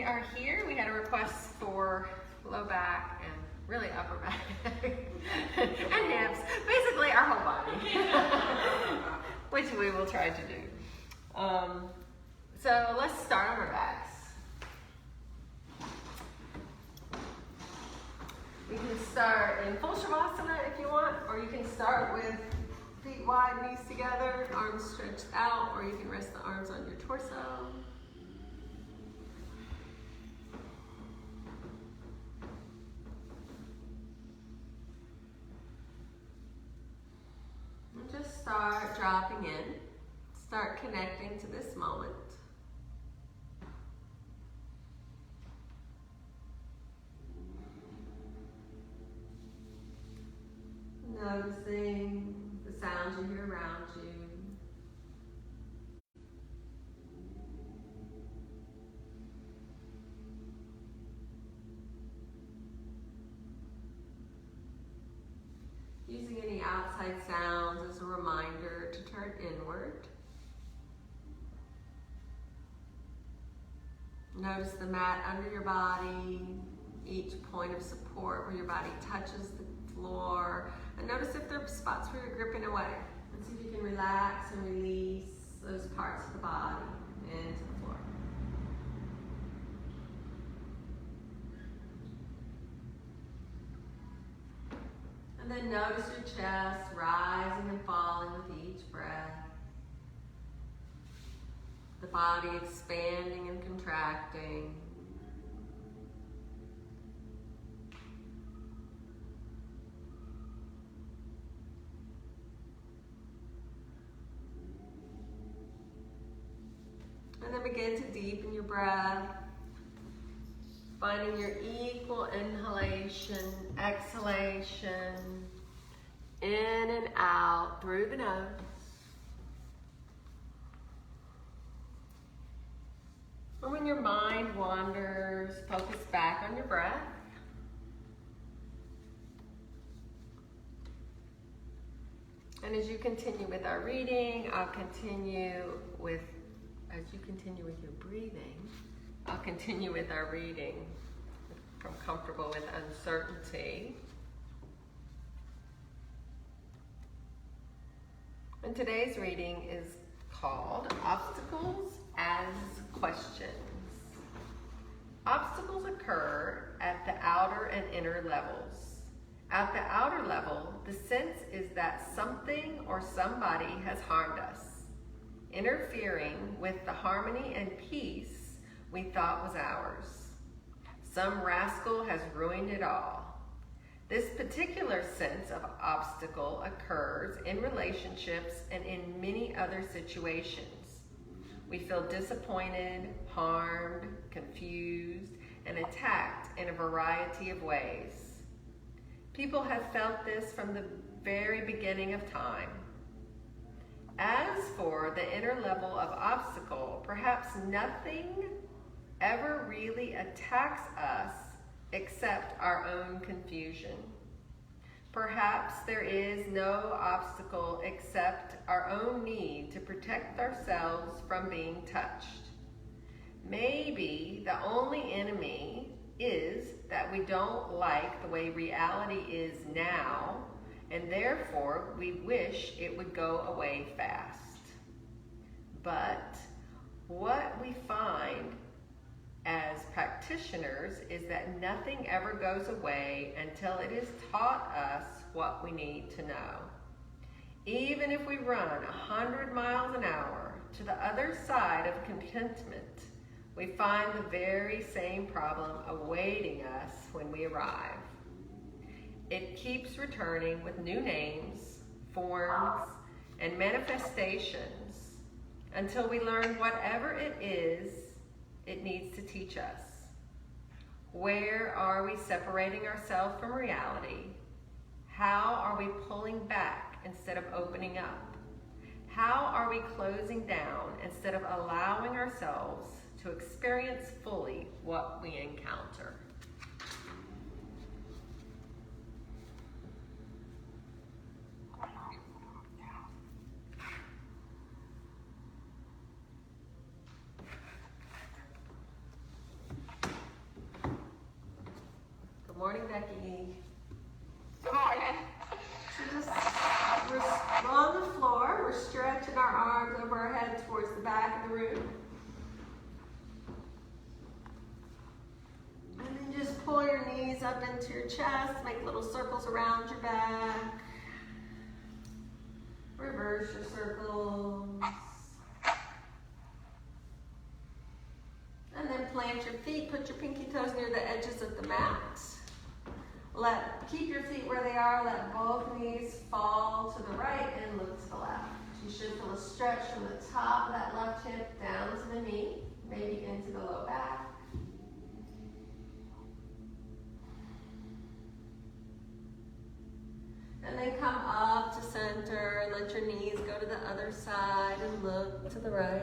are here. We had a request for low back and really upper back and hips, basically our whole body, which we will try to do. So let's start on our backs. We can start in full Shavasana if you want, or you can start with feet wide, knees together, arms stretched out, or you can rest the arms on your torso. And just start dropping in. Start connecting to this moment. Noticing the sounds you hear around you. Using any outside sounds as a reminder to turn inward. Notice the mat under your body, each point of support where your body touches the floor. And notice if there are spots where you're gripping away. And see if you can relax and release those parts of the body into the floor. And then notice your chest rising and falling with each breath. The body expanding and contracting. And then begin to deepen your breath, finding your equal inhalation, exhalation, in and out through the nose. And when your mind wanders, focus back on your breath. And as you continue with our reading, as you continue with your breathing, I'll continue with our reading. If I'm comfortable with uncertainty. And today's reading is called Obstacles as Questions. Obstacles occur at the outer and inner levels. At the outer level, the sense is that something or somebody has harmed us, interfering with the harmony and peace we thought was ours. Some rascal has ruined it all. This particular sense of obstacle occurs in relationships and in many other situations. We feel disappointed, harmed, confused, and attacked in a variety of ways. People have felt this from the very beginning of time. As for the inner level of obstacle, perhaps nothing ever really attacks us except our own confusion. Perhaps there is no obstacle except our own need to protect ourselves from being touched. Maybe the only enemy is that we don't like the way reality is now, and therefore we wish it would go away fast. But what we find as practitioners is that nothing ever goes away until it has taught us what we need to know. Even if we run 100 miles an hour to the other side of contentment, we find the very same problem awaiting us when we arrive. It keeps returning with new names, forms, and manifestations until we learn whatever it is it needs to teach us. Where are we separating ourselves from reality? How are we pulling back instead of opening up? How are we closing down instead of allowing ourselves to experience fully what we encounter? Becky. Good morning. We're on the floor. We're stretching our arms over our head towards the back of the room. And then just pull your knees up into your chest. Make little circles around your back. Reverse your circles. And then plant your feet. Put your pinky toes near the edges of the mat. Keep your feet where they are. Let both knees fall to the right and look to the left. You should feel a stretch from the top of that left hip down to the knee, maybe into the low back. And then come up to center and let your knees go to the other side and look to the right.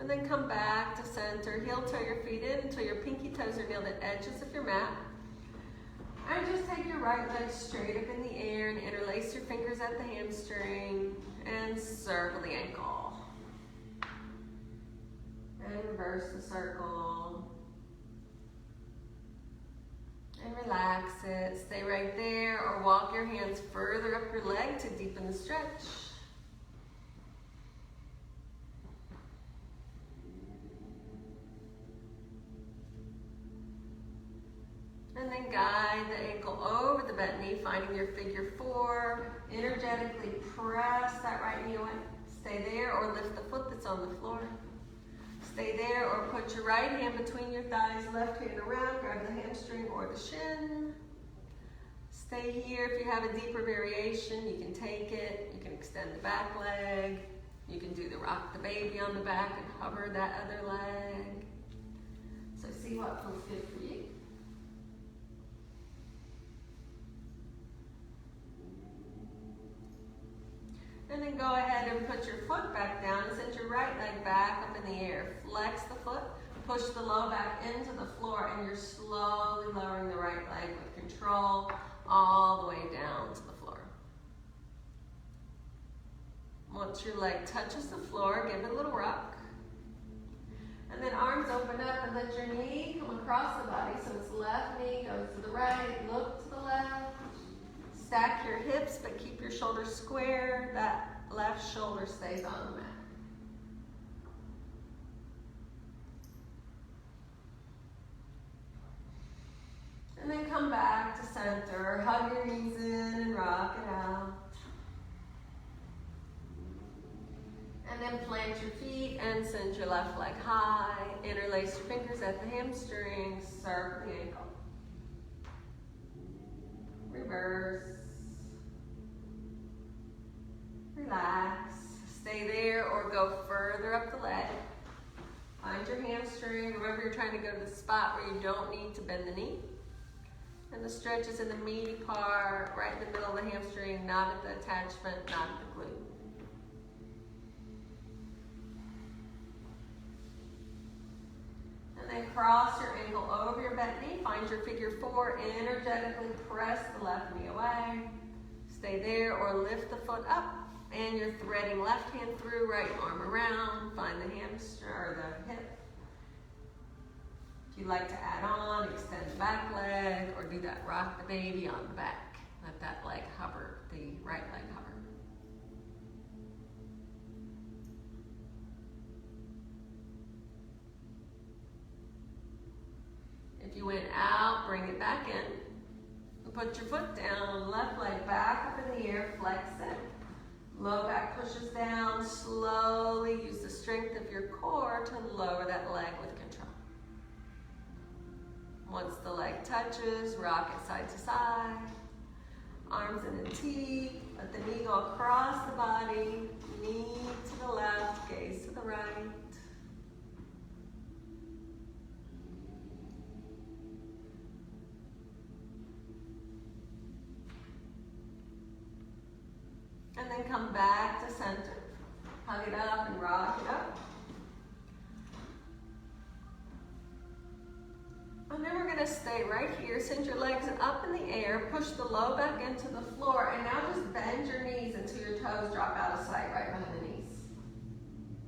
And then come back to center. Heel toe your feet in until your pinky toes are near the edges of your mat. And just take your right leg straight up in the air and interlace your fingers at the hamstring and circle the ankle. And reverse the circle. And relax it. Stay right there or walk your hands further up your leg to deepen the stretch. And then guide the ankle over the bent knee, finding your figure four. Energetically press that right knee away. Stay there or lift the foot that's on the floor. Stay there or put your right hand between your thighs, left hand around, grab the hamstring or the shin. Stay here. If you have a deeper variation, you can take it. You can extend the back leg. You can do the rock the baby on the back and hover that other leg. So see what feels good for you. And then go ahead and put your foot back down and send your right leg back up in the air. Flex the foot, push the low back into the floor, and you're slowly lowering the right leg with control all the way down to the floor. Once your leg touches the floor, give it a little rock. And then arms open up and let your knee come across the body. So it's left knee goes to the right, look to the left. Stack your hips, but keep your shoulders square. That left shoulder stays on the mat. And then come back to center. Hug your knees in and rock it out. And then plant your feet and send your left leg high. Interlace your fingers at the hamstrings. Circle the ankle. Reverse. Relax. Stay there or go further up the leg. Find your hamstring. Remember, you're trying to go to the spot where you don't need to bend the knee. And the stretch is in the meaty part, right in the middle of the hamstring, not at the attachment, not at the glute. And then cross your ankle over your bent knee. Find your figure four. Energetically press the left knee away. Stay there or lift the foot up. And you're threading left hand through, right arm around. Find the hamstring or the hip. If you'd like to add on, extend the back leg or do that rock the baby on the back. Let that leg hover, the right leg hover. If you went out, bring it back in. Put your foot down, left leg back up in the air, flex it. Low back pushes down, slowly use the strength of your core to lower that leg with control. Once the leg touches, rock it side to side. Arms in a T, let the knee go across the body, knee to the left, gaze to the right. And then come back to center. Hug it up and rock it up. And then we're going to stay right here. Send your legs up in the air. Push the low back into the floor. And now just bend your knees until your toes drop out of sight right behind the knees.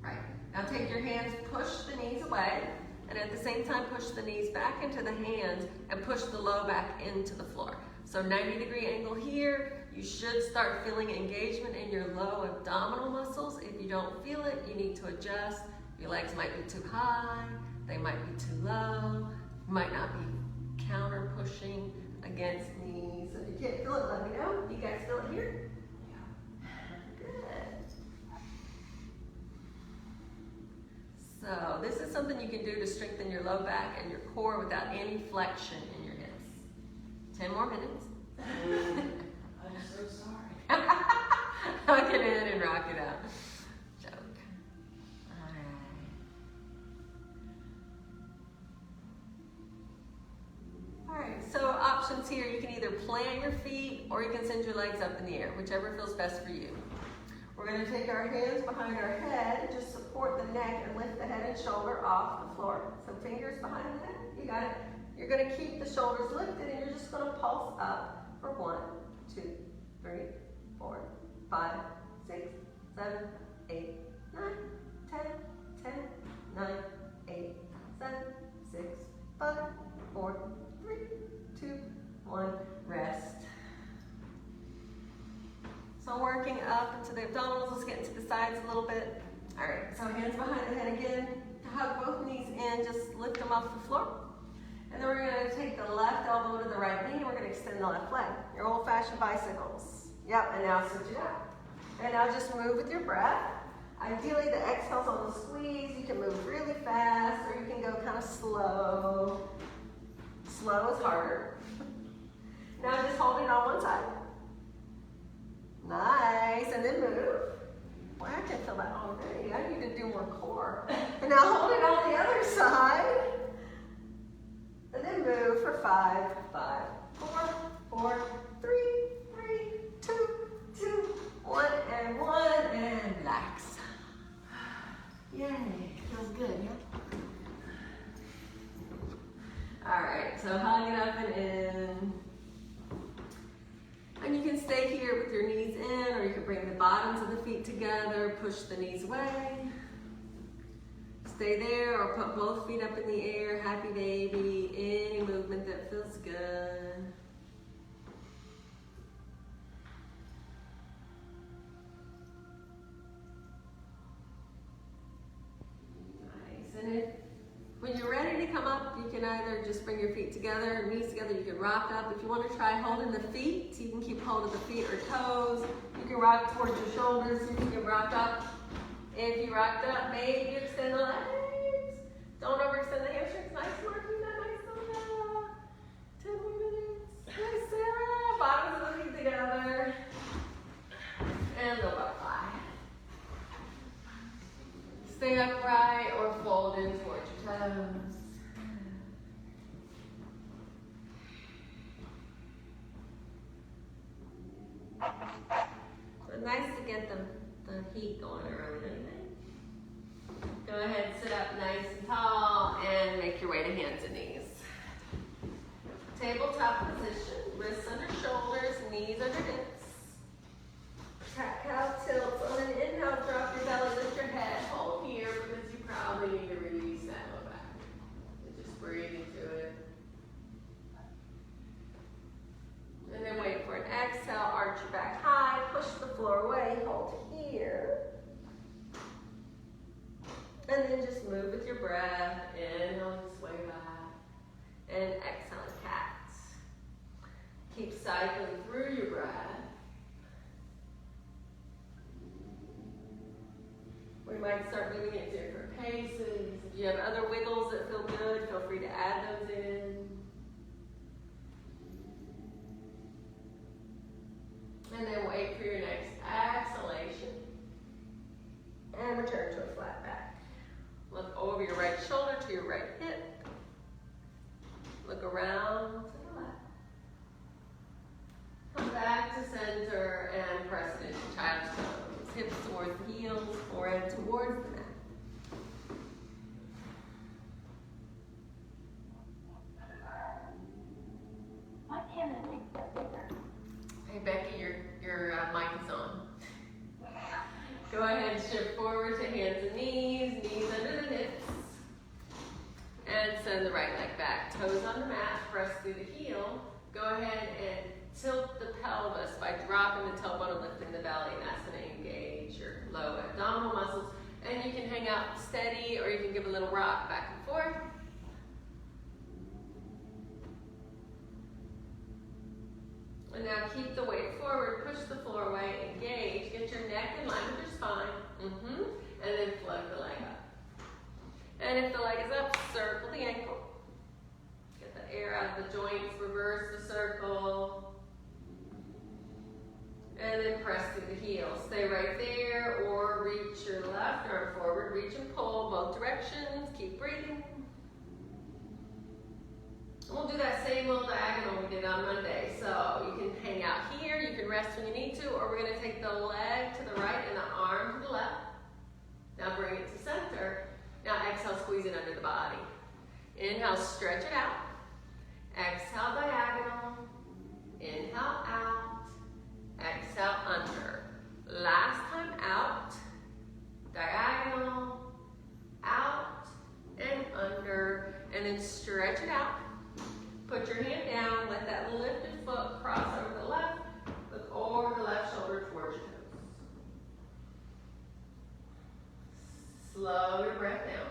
Right. Now take your hands, push the knees away, and at the same time push the knees back into the hands and push the low back into the floor. So 90-degree angle here. You should start feeling engagement in your low abdominal muscles. If you don't feel it, you need to adjust. Your legs might be too high, they might be too low, you might not be counter pushing against knees. If you can't feel it, let me know. You guys feel it here? Yeah. Good. So this is something you can do to strengthen your low back and your core without any flexion in your hips. 10 more minutes. I'm so sorry. Hug it in and rock it out. Joke. Alright, so options here. You can either plant your feet or you can send your legs up in the air, whichever feels best for you. We're going to take our hands behind our head, just support the neck and lift the head and shoulder off the floor. So fingers behind the head, you got it. You're going to keep the shoulders lifted and you're just going to pulse up for 1, 2, 3, 4, 5, 6, 7, 8, 9, 10, 10, 9, 8, 7, 6, 5, 4, 3, 2, 1, rest. So working up into the abdominals, let's get into the sides a little bit. All right, so hands behind the head again. Hug both knees in, just lift them off the floor. And then we're gonna take the left elbow to the right knee and we're gonna extend the left leg. Your old-fashioned bicycles. Yep, and now switch it out. And now just move with your breath. Ideally, the exhale's on the squeeze. You can move really fast or you can go kind of slow. Slow is harder. Now just hold it on one side. Nice, and then move. Boy, I can feel that already. I need to do more core. And now hold it on the other side. And then move for 5, 5, 4, 4, 3, 3, 2, 2, 1, and 1, and relax. Yay, feels good, yeah? All right, so hug it up and in. And you can stay here with your knees in, or you can bring the bottoms of the feet together, push the knees away. Stay there, or put both feet up in the air, happy baby, any movement that feels good. Nice, and when you're ready to come up, you can either just bring your feet together, knees together, you can rock up. If you want to try holding the feet, you can keep hold of the feet or toes. You can rock towards your shoulders, you can rock up. If you rocked up, maybe extend the legs. Don't overextend the hamstrings. Nice work, you got nice on that. 10 more minutes. Nice, Sarah. Bottoms of the feet together. And the butterfly. Stay upright or fold in towards your toes. So nice to get the heat going early. Go ahead, sit up nice and tall and make your way to hands and knees. Tabletop position, wrists under shoulders, knees under hips. Cat-cow tilts. On an inhale, drop your belly, lift your head. Hold here because you probably need to release that low back. And just breathe into it. And then wait for an exhale, arch your back high, push the floor away, hold here. And then just move with your breath. Inhale, sway back. And exhale, cat. Keep cycling through your breath. We might start moving at different paces. If you have other wiggles that feel good, feel free to add those in. And then wait for your next exhalation. And return to a flat back. Look over your right shoulder to your right hip. Look around to the left. Come back to center and press it into child's pose. Hips towards the heels, forehead towards the mat. Why can't I make that bigger? Hey Becky, your mic is on. Go ahead and shift forward to hands and knees And send the right leg back. Toes on the mat, press through the heel. Go ahead and tilt the pelvis by dropping the tailbone and lifting the belly. And that's going to engage your low abdominal muscles. And you can hang out steady, or you can give a little rock back and forth. And now keep the weight forward, push the floor away, engage, get your neck in line with your spine, and then float the leg up. And if the leg is up, circle the ankle. Get the air out of the joints, reverse the circle. And then press through the heel. Stay right there, or reach your left arm forward, reach and pull both directions, keep breathing. We'll do that same little diagonal we did on Monday. So you can hang out here, you can rest when you need to, or we're going to take the leg to the right and the arm to the left. Now bring it to center. Now exhale, squeeze it under the body. Inhale, stretch it out. Exhale, diagonal. Inhale, out. Exhale, under. Last time out. Diagonal. Out and under. And then stretch it out. Put your hand down, let that lifted foot cross over the left, look over the left shoulder towards your toes. Slow your breath down.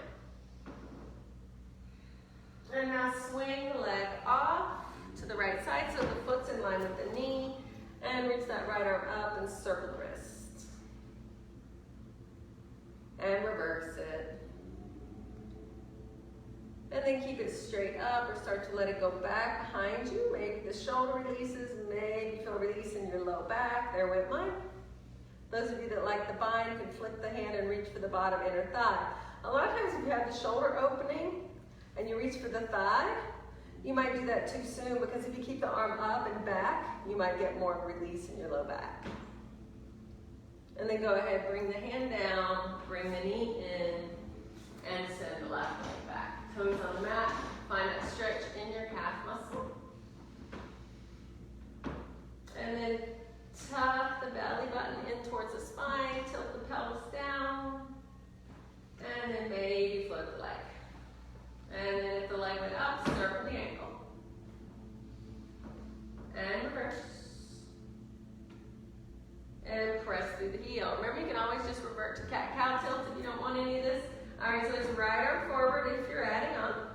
And now swing the leg off to the right side so the foot's in line with the knee, and reach that right arm up and circle the wrist. And reverse it. And then keep it straight up, or start to let it go back behind you. Maybe the shoulder releases, maybe you feel a release in your low back. There went mine. Those of you that like the bind can flip the hand and reach for the bottom inner thigh. A lot of times if you have the shoulder opening and you reach for the thigh, you might do that too soon, because if you keep the arm up and back, you might get more release in your low back. And then go ahead, bring the hand down, bring the knee in, and send the left leg back. Toes on the mat, find that stretch in your calf muscle. And then tuck the belly button in towards the spine, tilt the pelvis down, and then maybe float the leg. And then if the leg went up, circle the ankle. And reverse. And press through the heel. Remember, you can always just revert to cat-cow tilt if you don't want any of this. All right, so it's right arm forward if you're adding on.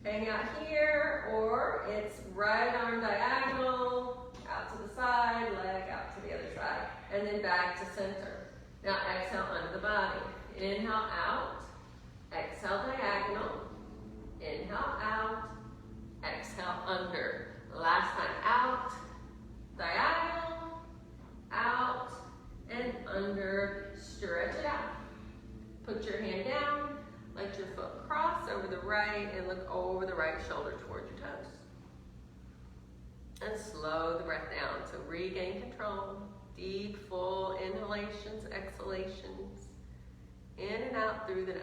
Hang out here, or it's right arm diagonal, out to the side, leg out to the other side, and then back to center. Now exhale under the body. Inhale out, exhale diagonal, inhale out, exhale under. Last time out, diagonal, out, and under. Stretch it out. Put your hand down, let your foot cross over the right, and look over the right shoulder towards your toes. And slow the breath down. So regain control. Deep, full inhalations, exhalations. In and out through the nose.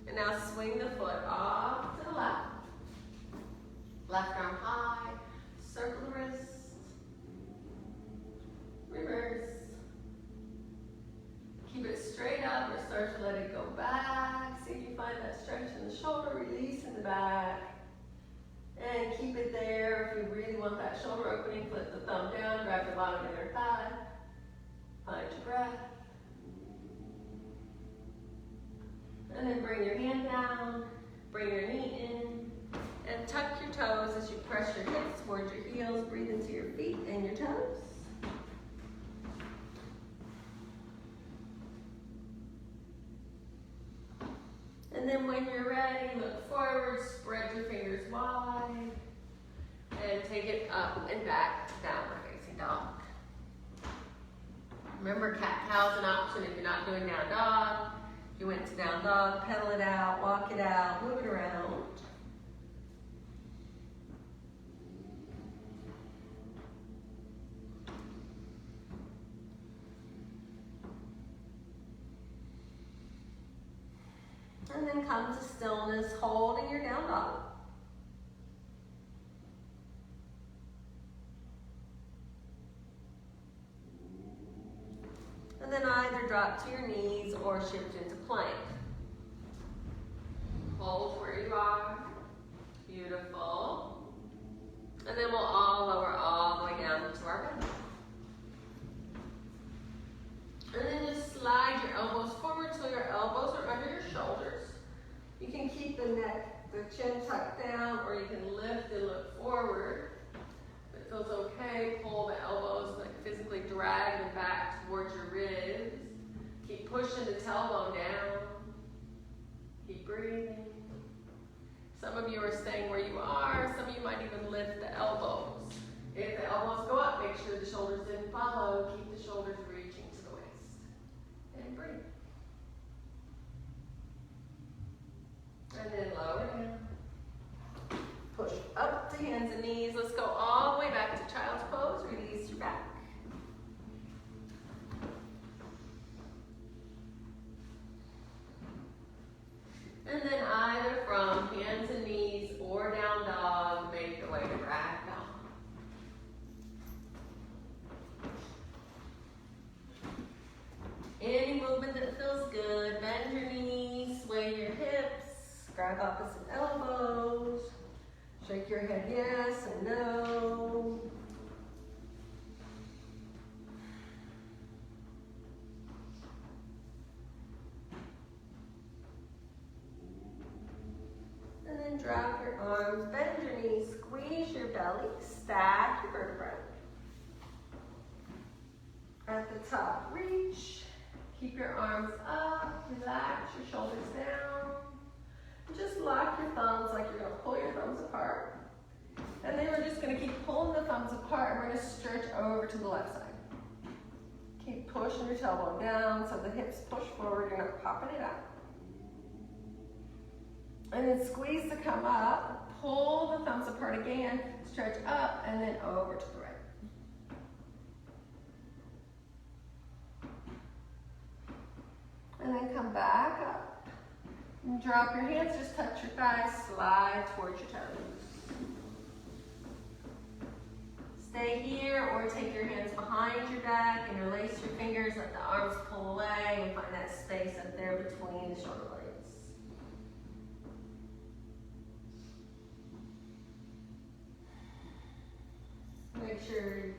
And now swing the foot off to the left. Left arm high. Circle the wrist. Reverse. Keep it straight up, or start to let it go back. See if you find that stretch in the shoulder, release in the back. And keep it there. If you really want that shoulder opening, flip the thumb down, grab the bottom of your thigh. Find your breath. And then bring your hand down, bring your knee in, and tuck your toes as you press your hips towards your heels. Breathe into your feet and your toes. And then when you're ready, look forward, spread your fingers wide, and take it up and back to downward facing dog. Remember, cat-cow is an option if you're not doing down dog. If you went to down dog, pedal it out, walk it out, move it around. And then come to stillness, holding your down dog. And then either drop to your knees or shift into plank. And then we'll all lower all the way down to our belly. And then just slide your elbows forward till your elbows are under your shoulders. You can keep the neck, the chin tucked down, or you can lift and look forward. If it feels okay, pull the elbows, like physically drag them back towards your ribs. Keep pushing the tailbone down. Keep breathing. Some of you are staying where you are. Some of you might even lift the elbows. If the elbows go up, make sure the shoulders didn't follow. Keep the shoulders reaching to the waist. And breathe. And then lower down. Push up to hands and knees. Let's go all the way back to child's pose. Release your back. And then either from hands and knees or down dog, make your way to ragdoll. Any movement that feels good, bend your knees, sway your hips, grab opposite elbows, shake your head yes and no. And then drop your arms, bend your knees, squeeze your belly, stack your vertebrae. At the top, reach. Keep your arms up, relax your shoulders down. And just lock your thumbs like you're gonna pull your thumbs apart. And then we're just gonna keep pulling the thumbs apart and we're gonna stretch over to the left side. Keep pushing your tailbone down so the hips push forward, you're not popping it out. And then squeeze to come up, pull the thumbs apart again, stretch up, and then over to the right. And then come back up. And drop your hands, just touch your thighs, slide towards your toes. Stay here or take your hands behind your back, interlace your fingers, let the arms pull away, and find that space up there between the shoulder blades. Make sure you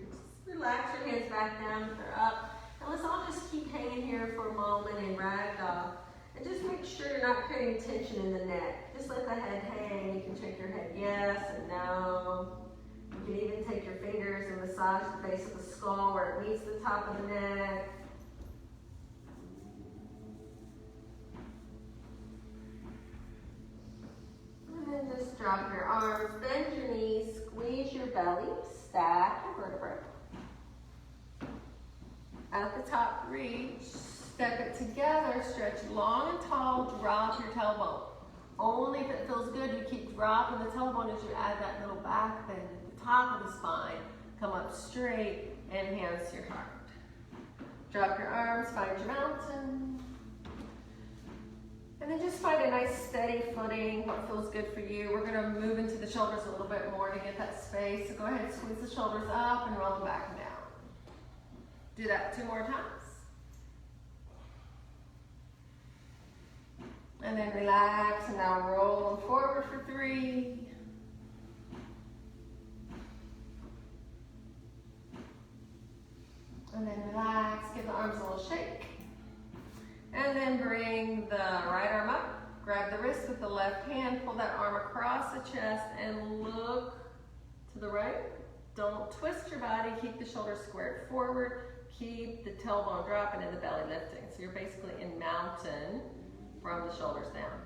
relax your hands back down if they're up. And let's all just keep hanging here for a moment in ragdoll. And just make sure you're not creating tension in the neck. Just let the head hang. You can shake your head yes and no. You can even take your fingers and massage the base of the skull where it meets the top of the neck. And then just drop your arms, bend your knees, squeeze your belly, stack your vertebrae. At the top, reach, step it together, stretch long and tall, drop your tailbone. Only if it feels good, you keep dropping the tailbone as you add that little back bend at the top of the spine. Come up straight and hands to your heart. Drop your arms, find your mountain. And then just find a nice steady footing, what feels good for you. We're gonna move into the shoulders a little bit more to get that space. So go ahead and squeeze the shoulders up and roll them back and down. Do that 2 more times. And then relax and now roll them forward for 3. And then relax, give the arms a little shake. And then bring the right arm up, grab the wrist with the left hand, pull that arm across the chest and look to the right. Don't twist your body, keep the shoulders squared forward, keep the tailbone dropping and the belly lifting. So you're basically in mountain from the shoulders down.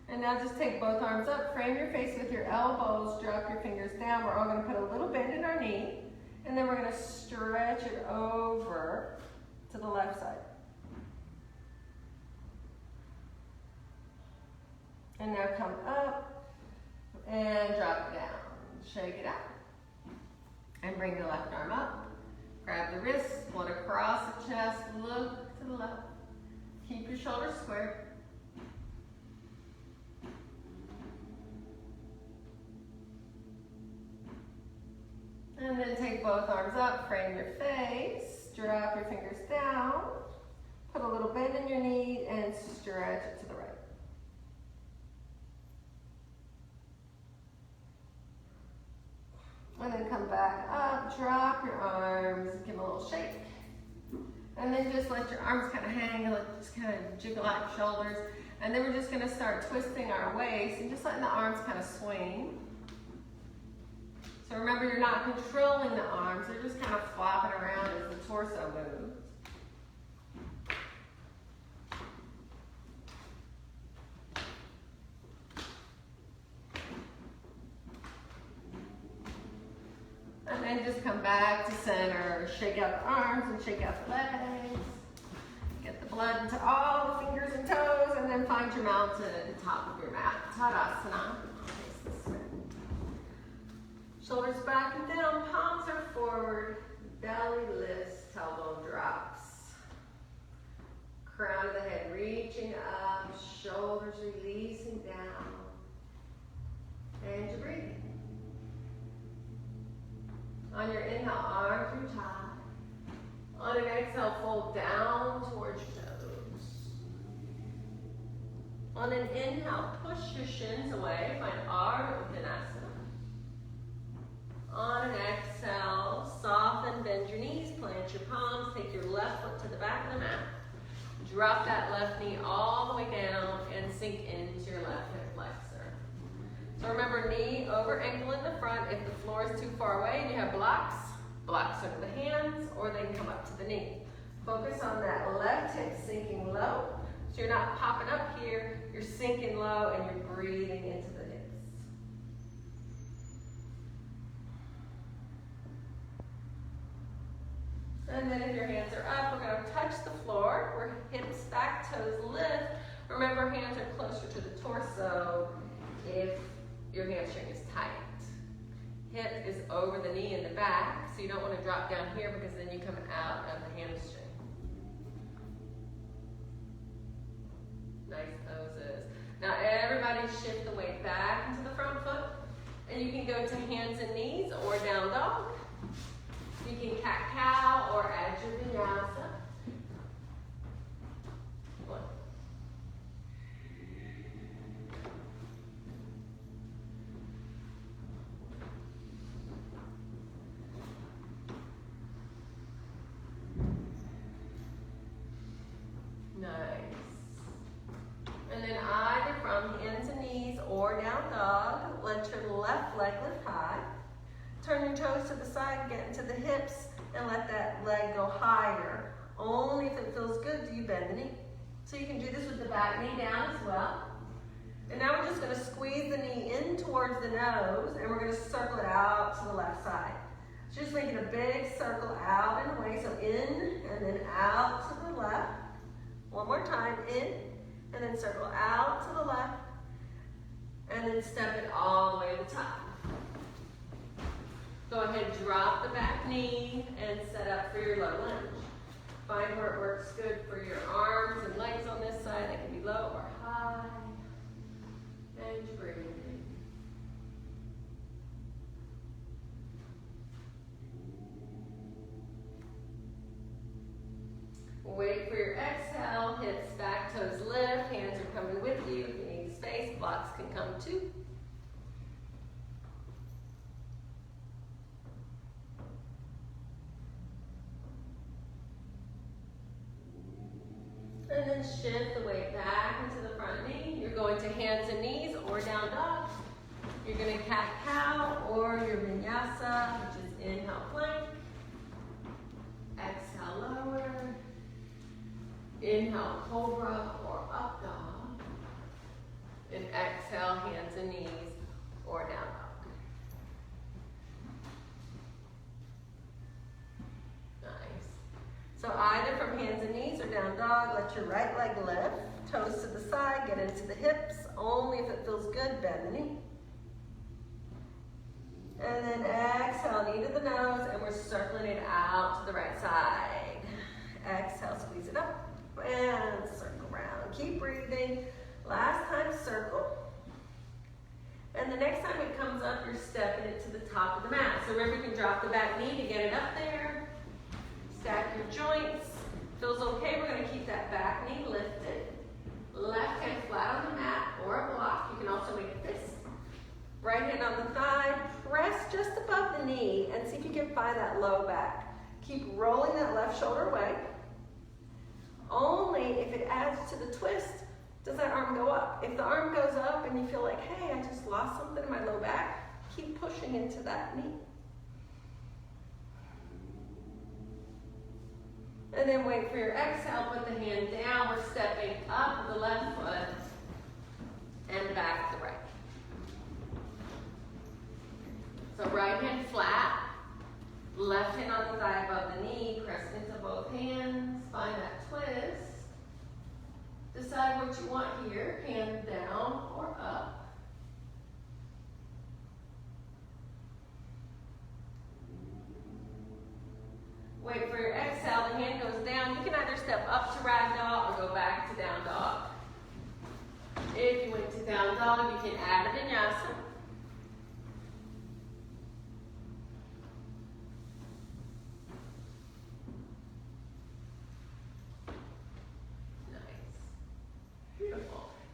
And now just take both arms up, frame your face with your elbows, drop your fingers down. We're all gonna put a little bend in our knee, and then we're gonna stretch it over to the left side. And now come up and drop it down. Shake it out. And bring the left arm up. Grab the wrist, pull it across the chest, look to the left. Keep your shoulders squared. And then take both arms up, frame your face, drop your fingers down, put a little bend in your knee and stretch it to the right. little shake. And then just let your arms kind of hang and just kind of jiggle out your shoulders. And then we're just gonna start twisting our waist and just letting the arms kind of swing. So remember, you're not controlling the arms, they're just kind of flopping around as the torso moves. And then just come back to center, shake out the arms and shake out the legs. Get the blood into all the fingers and toes, and then find your mountain at the top of your mat. Tadasana. Shoulders back and down, palms are forward, belly lifts, tailbone drops. Crown of the head reaching up, shoulders releasing down. And you're breathing. On your inhale, arms through top. On an exhale, fold down towards your toes. On an inhale, push your shins away, find Ardha Uttanasana. On an exhale, soften, bend your knees, plant your palms, take your left foot to the back of the mat. Drop that left knee all the way down and sink into your left hip flexor. So remember, knee over ankle in the front. If the floor is too far away and you have blocks under the hands, or they can come up to the knee. Focus on that left hip sinking low. So you're not popping up here, you're sinking low and you're breathing into the hips. And then if your hands are up, we're going to touch the floor. We're hips back, toes lift. Remember, hands are closer to the torso if your hamstring is tight. Hip is over the knee in the back, so you don't want to drop down here because then you come out of the hamstring. Nice poses. Now everybody shift the weight back into the front foot, and you can go to hands and knees or down dog. You can cat-cow or add your vinyasa. One. Nice. And then either from hands and knees or down dog, let your left leg lift high. Turn your toes to the side, get into the hips, and let that leg go higher. Only if it feels good do you bend the knee. So you can do this with the back knee down as well. And now we're just going to squeeze the knee in towards the nose, and we're going to circle it out to the left side. So just making a big circle out and away. So in and then out to the left. One more time, in and then circle out to the left. And then step it all the way to the top. Go ahead, drop the back knee and set up for your low lunge. Find where it works good for your arms and legs on this side. They can be low or high. And you're breathing. Wait for your exhale, hips back, toes lift, hands are coming with you. If you need space, blocks can come too. And then shift the weight back into the front knee. You're going to hands and knees or down dog. You're going to cat-cow or your vinyasa, which is inhale plank. Exhale lower. Inhale cobra or up dog. And exhale hands and knees or down dog. Nice. So either from hands and knees or down dog, let your right leg lift, toes to the side, get into the hips. Only if it feels good, bend the knee. And then exhale, knee to the nose, and we're circling it out to the right side. Exhale, squeeze it up, and circle around. Keep breathing. Last time, circle. And the next time it comes up, you're stepping it to the top of the mat. So remember, you can drop the back knee to get it up there. Stack your joints. Feels okay, we're going to keep that back knee lifted. Left hand flat on the mat or a block. You can also make a fist. Right hand on the thigh. Press just above the knee and see if you can find that low back. Keep rolling that left shoulder away. Only if it adds to the twist does that arm go up. If the arm goes up and you feel like, hey, I just lost something in my low back, keep pushing into that knee. And then wait for your exhale, put the hand down. We're stepping up the left foot and back the right. So right hand flat, left hand on the thigh above the knee, press into both hands, find that twist. Decide what you want here, hand down or up. Wait for your exhale, the hand goes down. You can either step up to ragdoll or go back to down dog. If you went to down dog, you can add a vinyasa.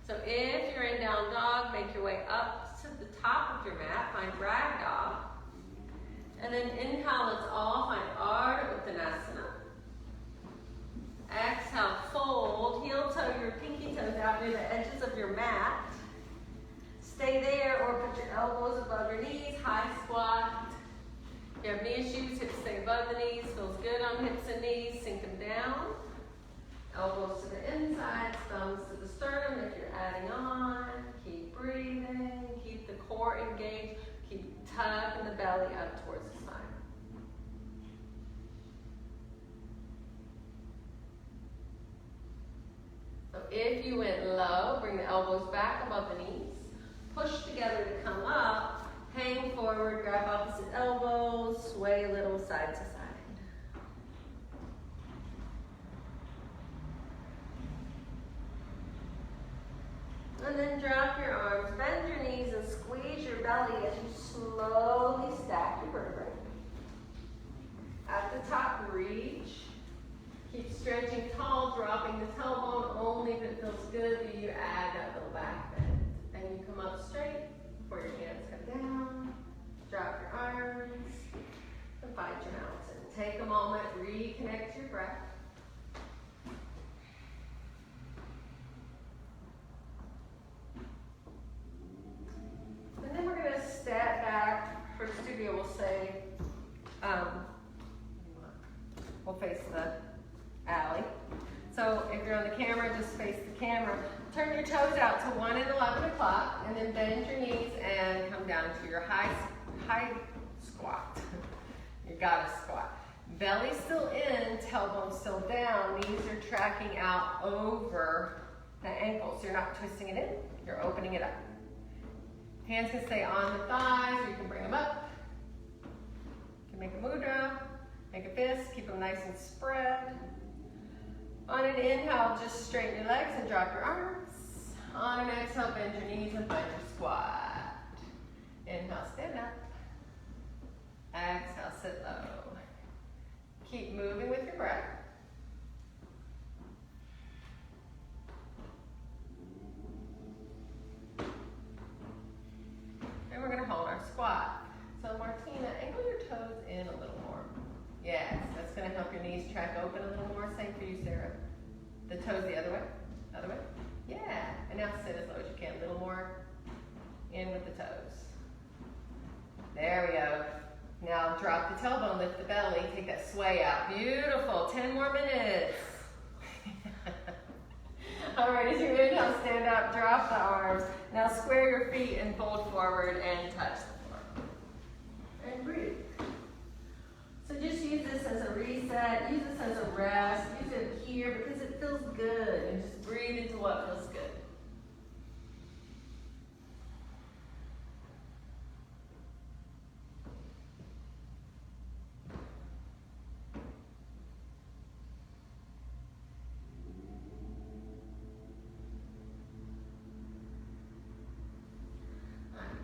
So if you're in down dog, make your way up to the top of your mat, find ragdoll. And then inhale, let's all find Ardha Uttanasana. Exhale, fold, heel toe your pinky toes out near the edges of your mat. Stay there or put your elbows above your knees, high squat. If you have knee issues, hips stay above the knees, feels good on hips and knees, sink them down. Elbows to the inside, thumbs to the sternum if you're adding on. Keep breathing, keep the core engaged, keep tucking the belly up towards the spine. So if you went low, bring the elbows back above the knees. Push together to come up, hang forward, grab opposite elbows, sway a little side to side. And then drop your arms, bend your knees, and squeeze your belly as you slowly stack your vertebrae. At the top, reach. Keep stretching tall, dropping the tailbone only if it feels good. Do you add that little back bend? And you come up straight before your hands come down. Drop your arms and find your mountain. Take a moment, reconnect to your breath. And then we're going to step back. For the studio, we'll say, we'll face the alley. So if you're on the camera, just face the camera. Turn your toes out to 1 and 11 o'clock, and then bend your knees and come down to your high squat. You gotta squat. Belly still in, tailbone still down. Knees are tracking out over the ankles. You're not twisting it in, you're opening it up. Hands can stay on the thighs, or you can bring them up. You can make a mudra, make a fist, keep them nice and spread. On an inhale, just straighten your legs and drop your arms. On an exhale, bend your knees and find your squat. Inhale, stand up. Exhale, sit low. Keep moving with your breath. And we're going to hold our squat. So Martina, angle your toes in a little more. Yes, that's going to help your knees track open a little more. Same for you, Sarah. The toes the other way. Other way. Yeah. And now sit as low as you can. A little more in with the toes. There we go. Now drop the tailbone, lift the belly, take that sway out. Beautiful. 10 more minutes. All right, as you inhale, stand up, drop the arms. Now square your feet and fold forward and touch the floor. And breathe. So just use this as a reset, use this as a rest, use it here because it feels good, and just breathe into what feels good.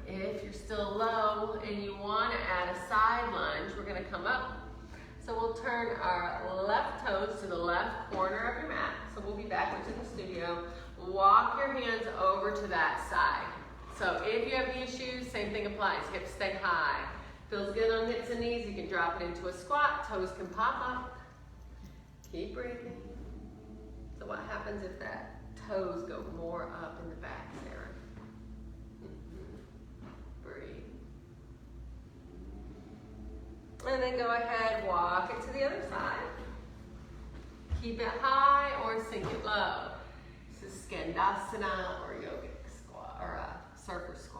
If you're still low and you want to add a side lunge, we're going to come up. So we'll turn our left toes to the left corner of your mat. So we'll be backwards in the studio. Walk your hands over to that side. So if you have knee issues, same thing applies. Hips stay high. Feels good on hips and knees. You can drop it into a squat. Toes can pop up. Keep breathing. So what happens if that toes go more up in the back, Sarah? Breathe. And then go ahead, walk it to the other side. Keep it high or sink it low. This is Skandasana or yogic squat or a surfer squat.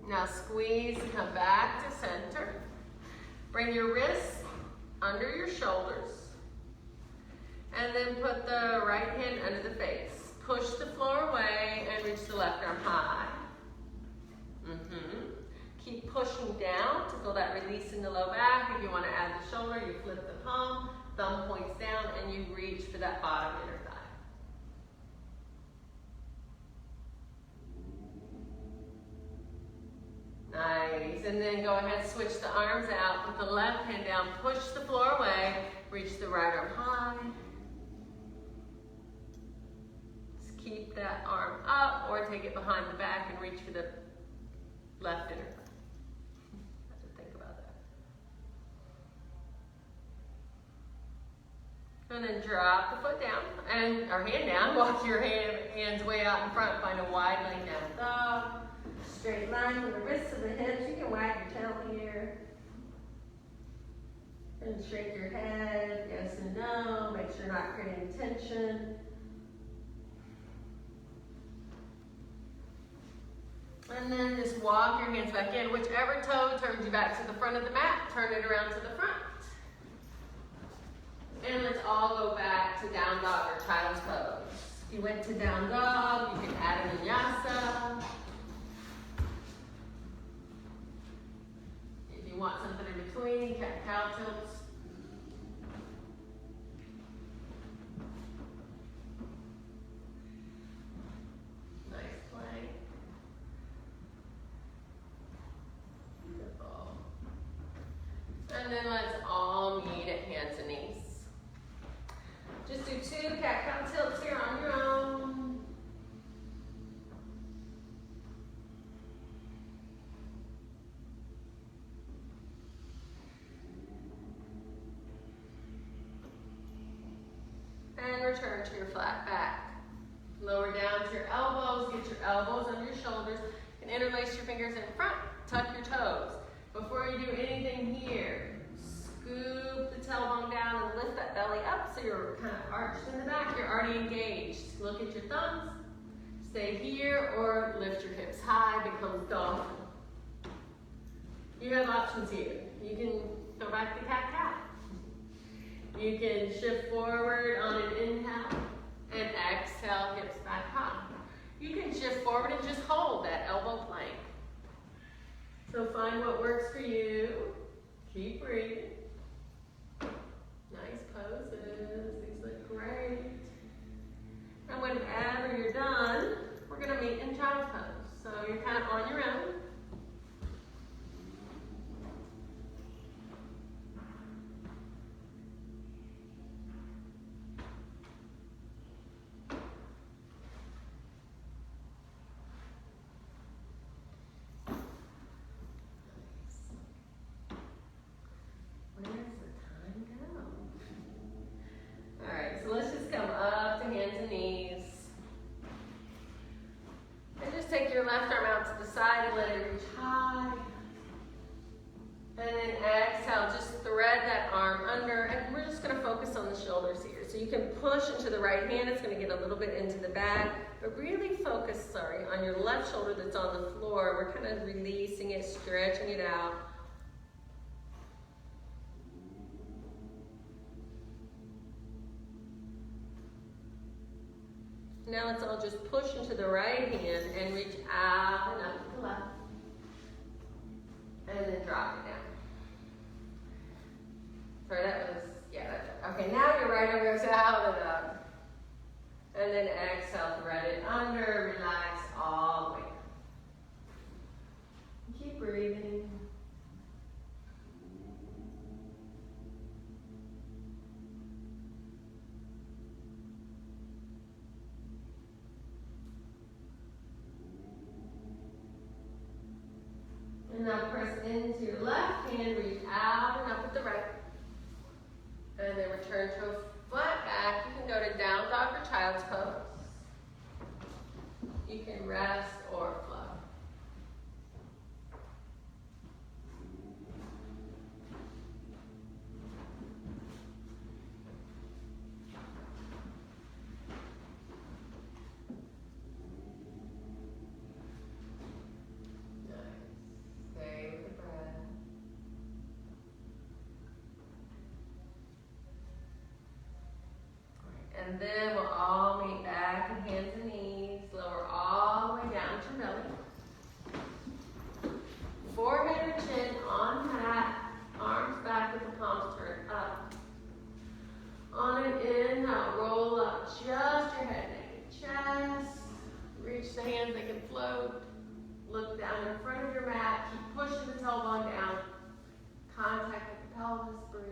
Now squeeze, come back to center. Bring your wrists under your shoulders. And then put the right hand under the face. Push the floor away and reach the left arm high. Keep pushing down to feel that release in the low back. If you want to add the shoulder, you flip the palm, thumb points down, and you reach for that bottom inner thigh. Nice, and then go ahead, switch the arms out, put the left hand down, push the floor away, reach the right arm high. Just keep that arm up or take it behind the back and reach for the left inner thigh. Have to think about that. And then drop the foot down, or hand down, walk your hands way out in front, find a wide laying down dog. Straight line from the wrists to the hips. You can wag your tail here. And shake your head, yes and no. Make sure you're not creating tension. And then just walk your hands back in. Whichever toe turns you back to the front of the mat, turn it around to the front. And let's all go back to down dog or child's pose. If you went to down dog, you can add a vinyasa. If you want something in between, cat-cow tilts. Nice plank. Beautiful. And then let's all meet at hands and knees. Just do 2 cat-cow tilts here on your own. And return to your flat back. Lower down to your elbows, get your elbows under your shoulders, and interlace your fingers in front. Tuck your toes. Before you do anything here, scoop the tailbone down and lift that belly up so you're kind of arched in the back. You're already engaged. Look at your thumbs. Stay here or lift your hips high, become dolphin. You have options here. You can go back to cat-cow. You can shift forward on an inhale and exhale, hips back high. You can shift forward and just hold that elbow plank. So find what works for you. Keep breathing. Nice poses. These look great. And whenever you're done, we're going to meet in child's pose. So you're kind of on your own. Take your left arm out to the side and let it reach high. And then exhale, just thread that arm under, and we're just going to focus on the shoulders here. So you can push into the right hand, it's going to get a little bit into the back, but really focus, on your left shoulder that's on the floor. We're kind of releasing it, stretching it out. Now let's all just push into the right hand and reach out and up to the left. And then drop it down. Sorry, that was, okay, now your right arm goes out and up. And then exhale, thread it under, relax all the way down. Keep breathing. into your left hand, reach out and up with the right. And then return to a flat back. You can go to down dog or child's pose. You can rest or flow. And then we'll all meet back in hands and knees. Lower all the way down to your belly. Forehead or chin on mat. Arms back with the palms turned up. On an inhale, roll up just your head, neck, and chest. Reach the hands, they can float. Look down in front of your mat. Keep pushing the tailbone down. Contact with the pelvis, breathe.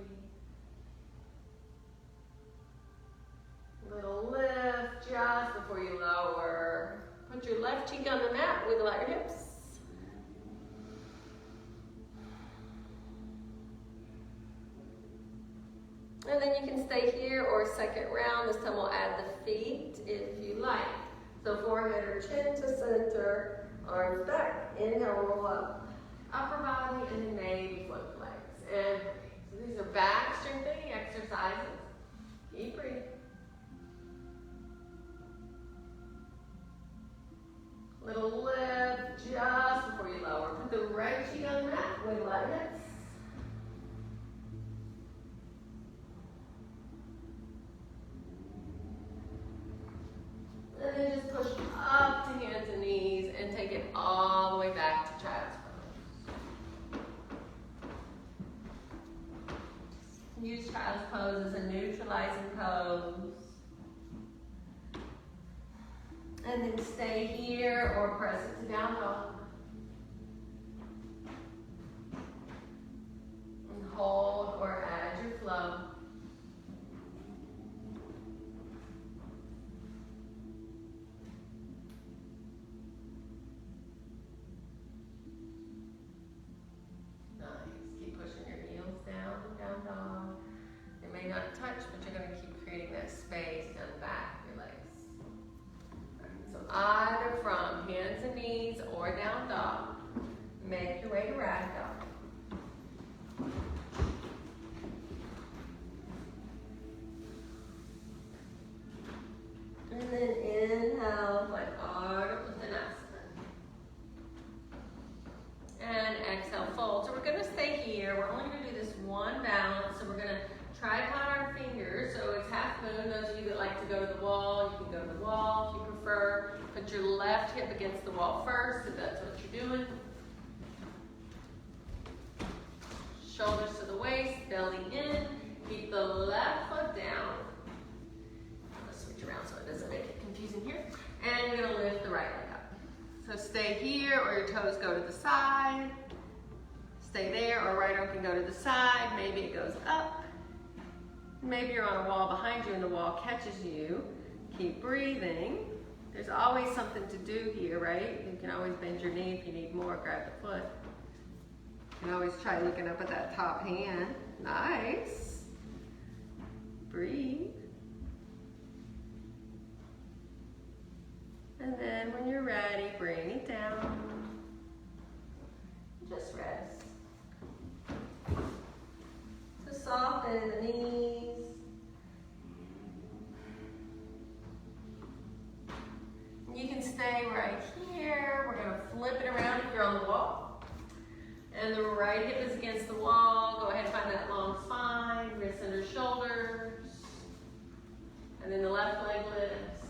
Little lift just before you lower. Put your left cheek on the mat, wiggle out your hips. And then you can stay here or second round. This time we'll add the feet if you like. So forehead or chin to center, arms back. Inhale, roll up. Upper body and then maybe flip the legs. And so these are back strengthening exercises. Keep breathing. Little lift just before you lower. Put the right cheek on the mat, wiggle out your hips. And then just push up to hands and knees and take it all the way back to child's pose. Use child's pose as a neutralizing pose. And then stay here or press it to down dog. And hold or add your flow. Nice. Keep pushing your heels down and down dog. They may not touch, but you're going to keep creating that space down the back of your legs. So either from hands and knees or down dog, make your way to ragdoll. And then inhale, like Ardha Uttanasana. And exhale, fold. So we're going to stay here. We're only going to do this one balance. So we're going to tripod our fingers. So it's half moon. Those of you that like to go to the wall, you can go to the wall if you prefer. Put your left hip against the wall first if that's what you're doing. Shoulders to the waist, belly in. Keep the left foot down. Let's switch around so it doesn't make it confusing here. And you're going to lift the right leg up. So stay here or your toes go to the side. Stay there or right arm can go to the side. Maybe it goes up. Maybe you're on a wall behind you and the wall catches you. Keep breathing. There's always something to do here, right? You can always bend your knee if you need more, grab the foot. You can always try looking up at that top hand. Nice. Breathe. And then when you're ready, bring it down. Just rest. So soften the knees. You can stay right here. We're going to flip it around if you're on the wall. And the right hip is against the wall. Go ahead and find that long spine, wrists under shoulders. And then the left leg lifts.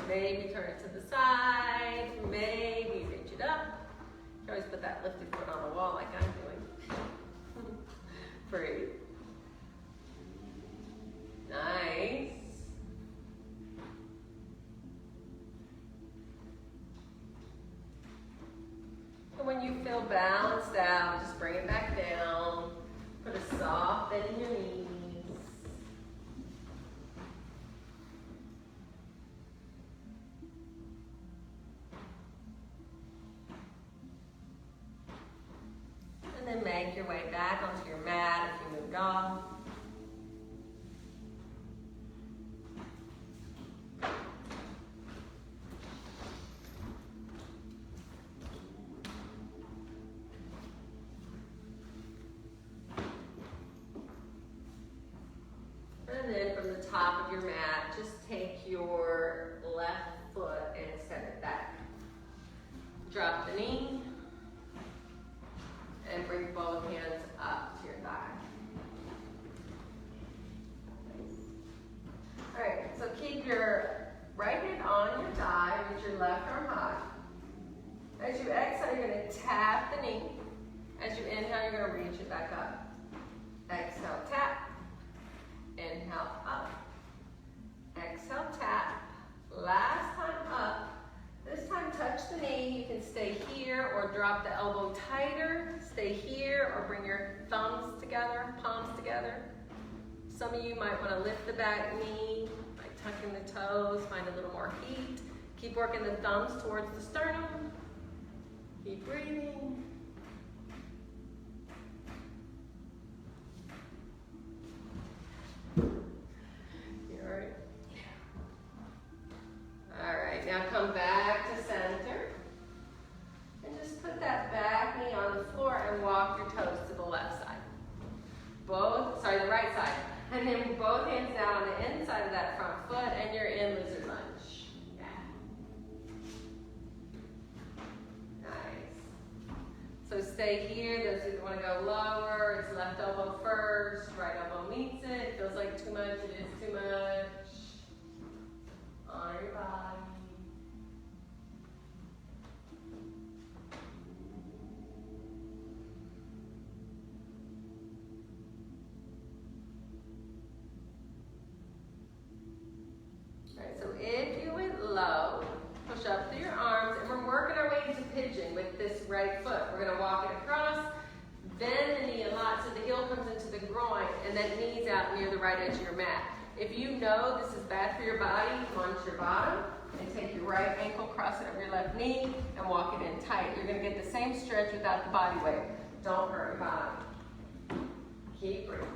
Maybe turn it to the side. Maybe reach it up. You can always put that lifted foot on the wall like I'm doing. Breathe. Nice. And when you feel balanced out, just bring it back down. Put a soft bend in your knees. your way back onto your mat if you moved off. And then from the top of your mat, just take your left foot and set it back. Drop the knee and bring both hands up to your thigh. All right, so keep your right hand on your thigh with your left arm high. As you exhale, you're going to tap the knee. As you inhale, you're going to reach it back up. Exhale, tap. Inhale, up. Exhale, tap. Last time up. This time touch the knee. You can stay here or drop the elbow tighter. Stay here or bring your thumbs together, palms together. Some of you might want to lift the back knee by tucking the toes, find a little more heat. Keep working the thumbs towards the sternum. Keep breathing. Alright, now come back to center. And just put that back knee on the floor and walk your toes to the left side. The right side. And then both hands down on the inside of that front foot and you're in lizard lunge. Yeah. Nice. So stay here. Those who want to go lower, it's left elbow first, right elbow meets it. It feels like too much, it is too much. Honor your body. Alright, so if you went low, push up through your arms, and we're working our way into pigeon with this right foot. We're going to walk it across, bend the knee a lot so the heel comes into the groin, and then knees out near the right edge of your mat. If you know this is bad for your body, launch your bottom and take your right ankle, cross it over your left knee, and walk it in tight. You're going to get the same stretch without the body weight. Don't hurt your body. Keep breathing.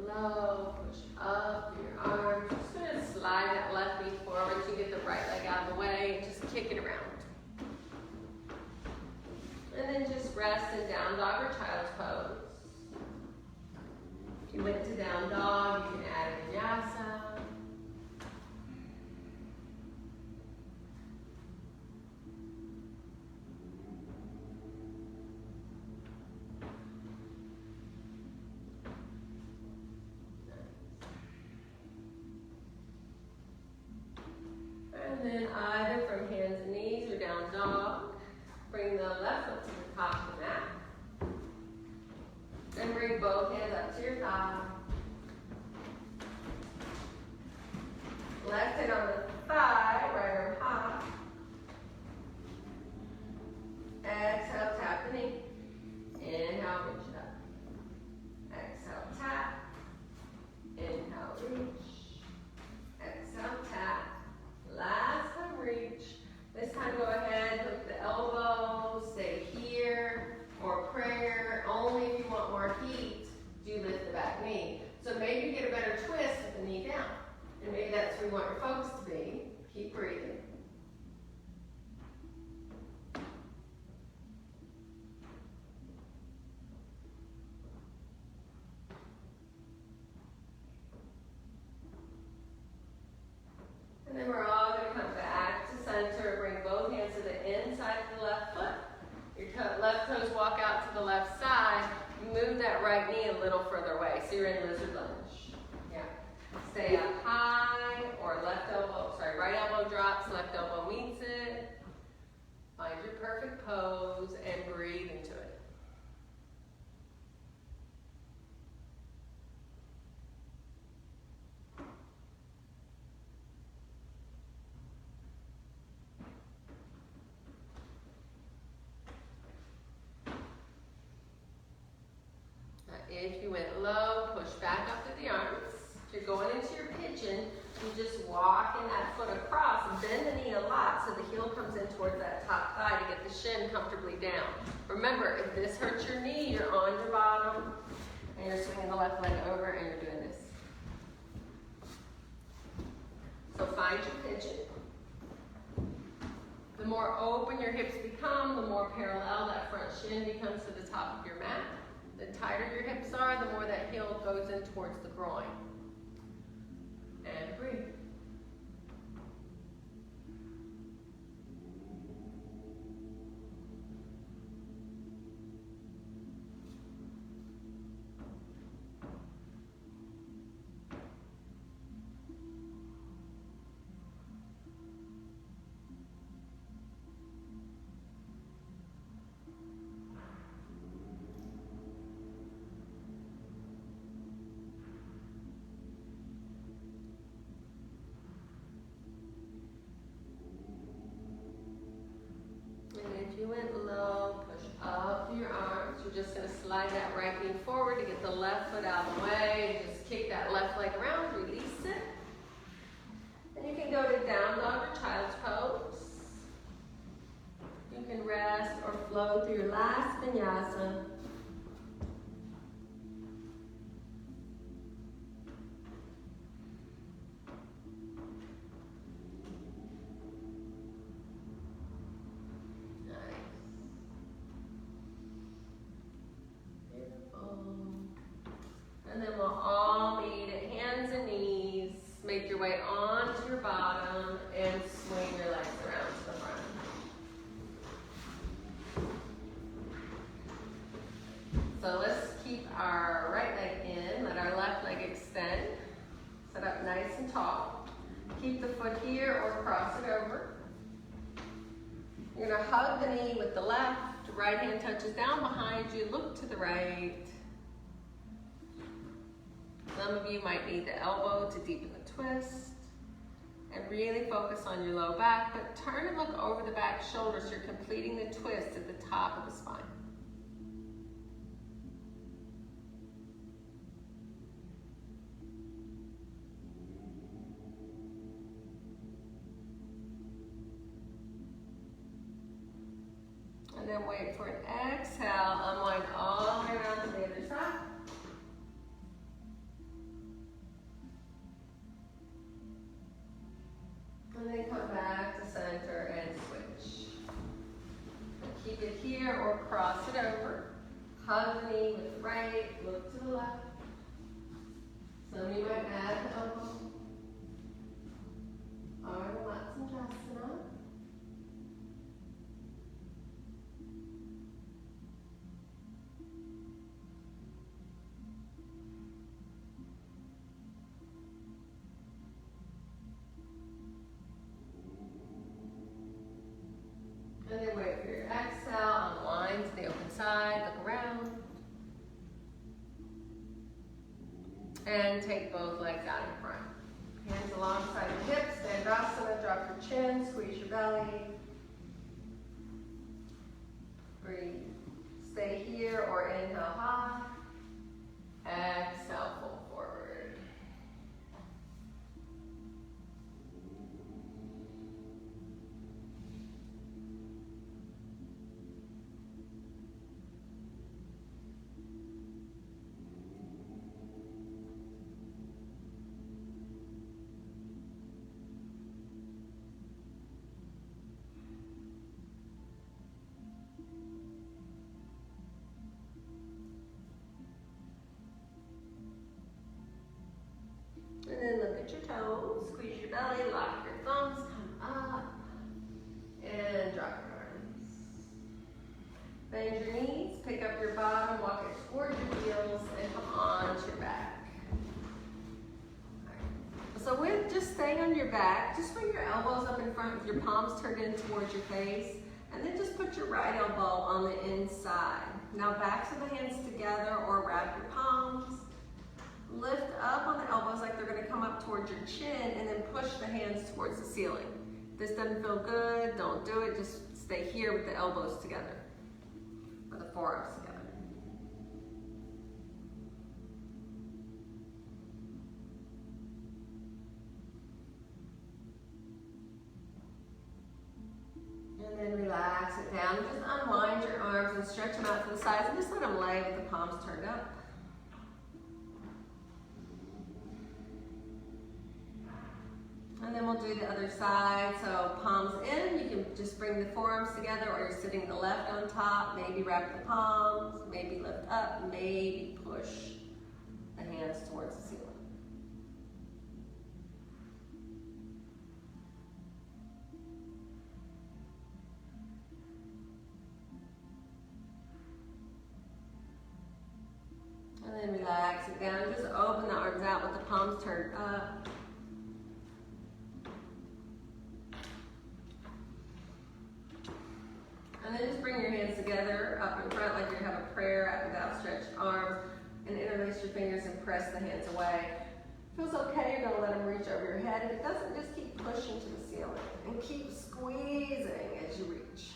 Low, push up through your arms. Just going to slide that left knee forward so you get the right leg out of the way. Just kick it around. And then just rest in down dog or child's pose. If you went to down dog, you can add a vinyasa. And then either from hands and knees or down dog, bring the left foot to the top of the mat. And bring both hands up to your thigh. Left hand on the thigh, right arm high. Exhale, tap the knee. Inhale, reach it up. Exhale, tap. Inhale, reach. Exhale, tap. Last time, reach. This time, go ahead, hook the elbow, stay here, or prayer. Only if you want more heat, do lift the back knee. So maybe you get a better twist with the knee down. And maybe that's where you want your focus to be. Keep breathing. And then we're all going to come back to center. Bring both hands to the inside of the left foot. Your left toes walk out to the left side. Move that right knee a little further away. So you're in lizard lunge. Yeah. Stay up high or right elbow drops, left pose and breathe into it. If you went low, push back up through the arms. If you're going into your pigeon, you just walk in that foot across and bend the knee a lot so the heel comes in towards that top thigh to get the shin comfortably down. Remember, if this hurts your knee, you're on your bottom and you're swinging the left leg over and you're doing this. So find your pigeon. The more open your hips become, the more parallel that front shin becomes to the top of your mat. The tighter your hips are, the more that heel goes in towards the groin. And breathe. If you went low, push up through your arms. You're just going to slide that right knee forward to get the left foot out of the way. Just kick that left leg around, release it. And you can go to down dog or child's pose. You can rest or flow through your last vinyasa. And then we'll all meet at hands and knees. Make your way onto your bottom and swing your legs around to the front. So let's keep our right leg in, let our left leg extend. Sit up nice and tall. Keep the foot here or cross it over. You're gonna hug the knee with the left. Right hand touches down behind you. Look to the right. Some of you might need the elbow to deepen the twist. And really focus on your low back, but turn and look over the back shoulder so you're completing the twist at the top of the spine. And then wait for an exhale, unwind all the way around to the other side. And then come back to center and switch. And keep it here or cross it over. Hug the knee with the right, look to the left. Some of you might add the elbow. Ardha Matsyendrasana. And then wait for your exhale, unwind to the open side, look around. And take both legs out in front. Hands alongside your hips, Dandasana, drop your chin, squeeze your belly. Breathe. Stay here or inhale high. Exhale, fold forward. And then look at your toes, squeeze your belly, lock your thumbs, come up, and drop your arms. Bend your knees, pick up your bottom, walk it towards your heels, and come onto your back. So with just staying on your back, just bring your elbows up in front with your palms turned in towards your face, And then just put your right elbow on the inside. Now backs of the hands together or wrap your palms. Lift up on the elbows like they're gonna come up towards your chin and then push the hands towards the ceiling. If this doesn't feel good, don't do it. Just stay here with the elbows together or the forearms together. And then relax it down. Just unwind your arms and stretch them out to the sides and just let them lay with the palms turned up. And then we'll do the other side. So palms in, you can just bring the forearms together or you're sitting the left on top. Maybe wrap the palms, maybe lift up, maybe push the hands towards the ceiling. And then relax it down. Just open the arms out with the palms turned up. And then just bring your hands together up in front like you have a prayer with outstretched arms. And interlace your fingers and press the hands away. If it feels okay, you're going to let them reach over your head. If it doesn't, just keep pushing to the ceiling. And keep squeezing as you reach.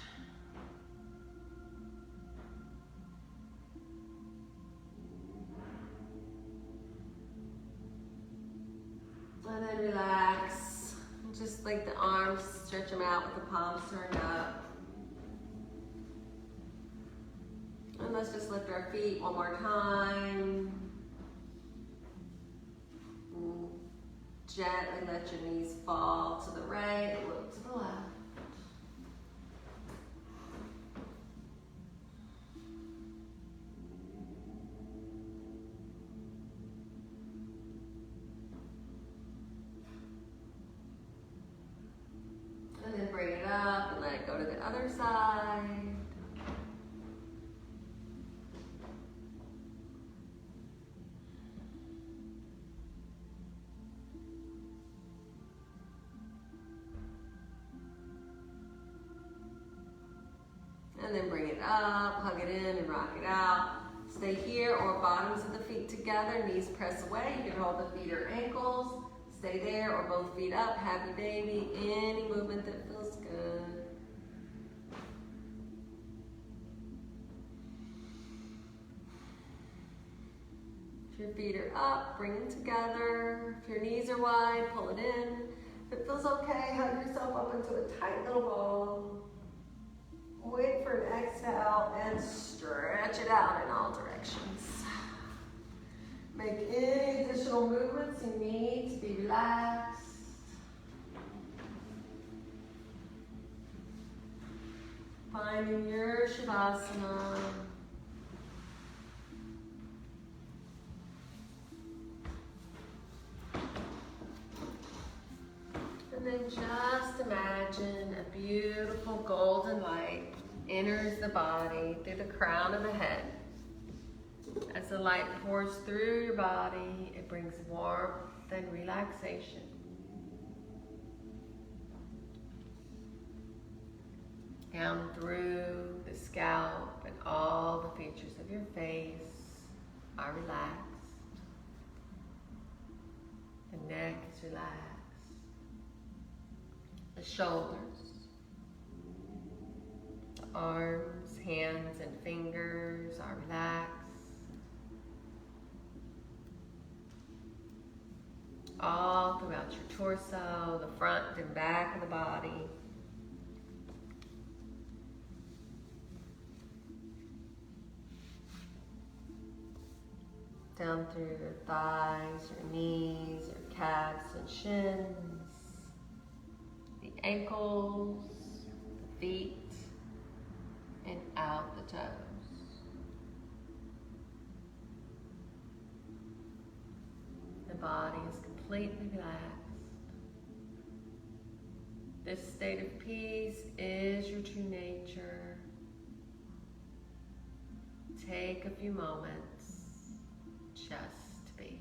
And then relax. Just like the arms, stretch them out with the palms turned up. And let's just lift our feet one more time. And gently let your knees fall to the right, look to the left. And then bring it up and let it go to the other side. And then bring it up, hug it in and rock it out. Stay here or bottoms of the feet together, knees press away. You can hold the feet or ankles. Stay there or both feet up, happy baby. Any movement that feels good. If your feet are up, bring them together. If your knees are wide, pull it in. If it feels okay, hug yourself up into a tight little ball. Wait for an exhale and stretch it out in all directions. Make any additional movements you need to be relaxed. Finding your Shavasana. And then just imagine a beautiful golden light enters the body through the crown of the head. As the light pours through your body, it brings warmth and relaxation. Down through the scalp and all the features of your face are relaxed. The neck is relaxed. The shoulders, the arms, hands, and fingers are relaxed. All throughout your torso, the front and back of the body. Down through your thighs, your knees, your calves and shins. The ankles, the feet, and out the toes. The body is completely relaxed. This state of peace is your true nature. Take a few moments just to be.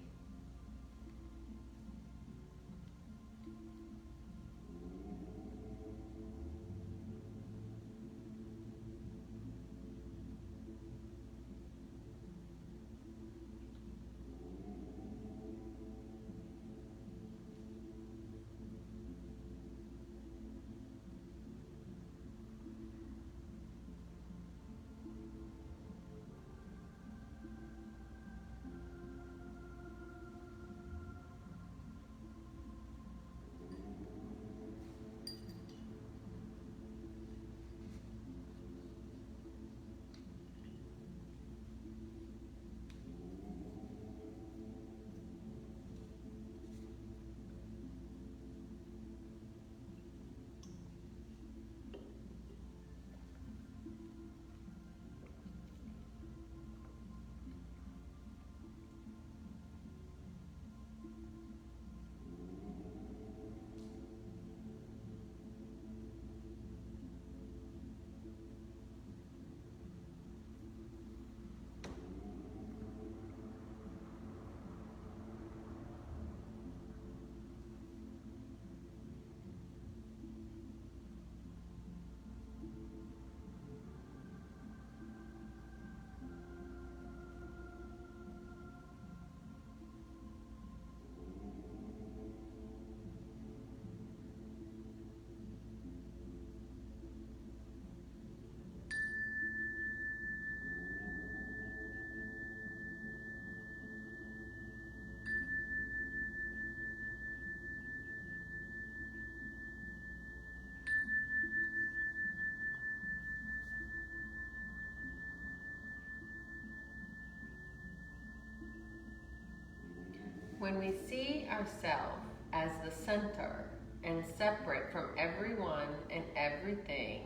When we see ourselves as the center and separate from everyone and everything,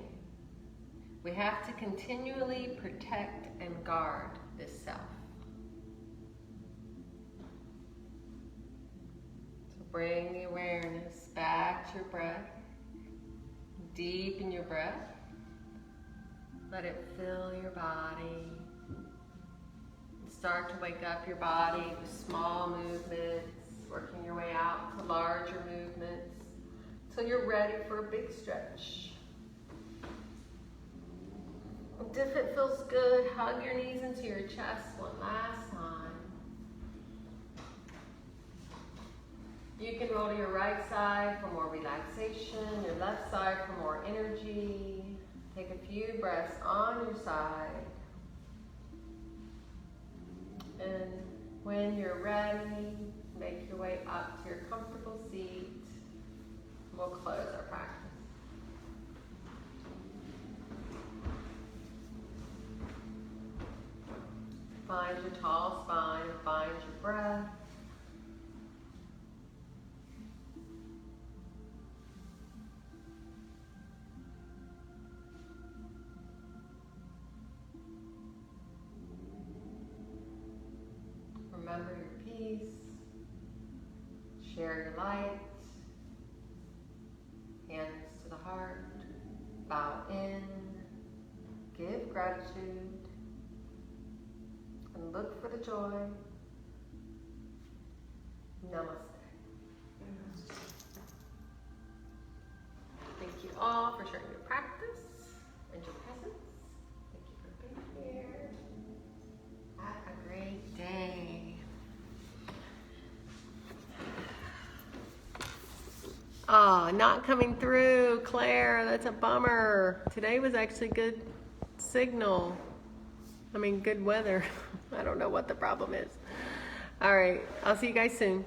we have to continually protect and guard this self. So bring the awareness back to your breath. Deepen your breath. Let it fill your body. Start to wake up your body with small movements, working your way out to larger movements until you're ready for a big stretch. And if it feels good, hug your knees into your chest one last time. You can roll to your right side for more relaxation, your left side for more energy. Take a few breaths on your side. And when you're ready, make your way up to your comfortable seat. We'll close our practice. Find your tall spine, find your breath. Remember your peace. Share your light. Hands to the heart. Bow in. Give gratitude. And look for the joy. Namaste. Thank you all for sharing your practice and your presence. Thank you for being here. Have a great day. Oh, not coming through, Claire. That's a bummer. Today was actually good signal. I mean, good weather. I don't know what the problem is. All right, I'll see you guys soon.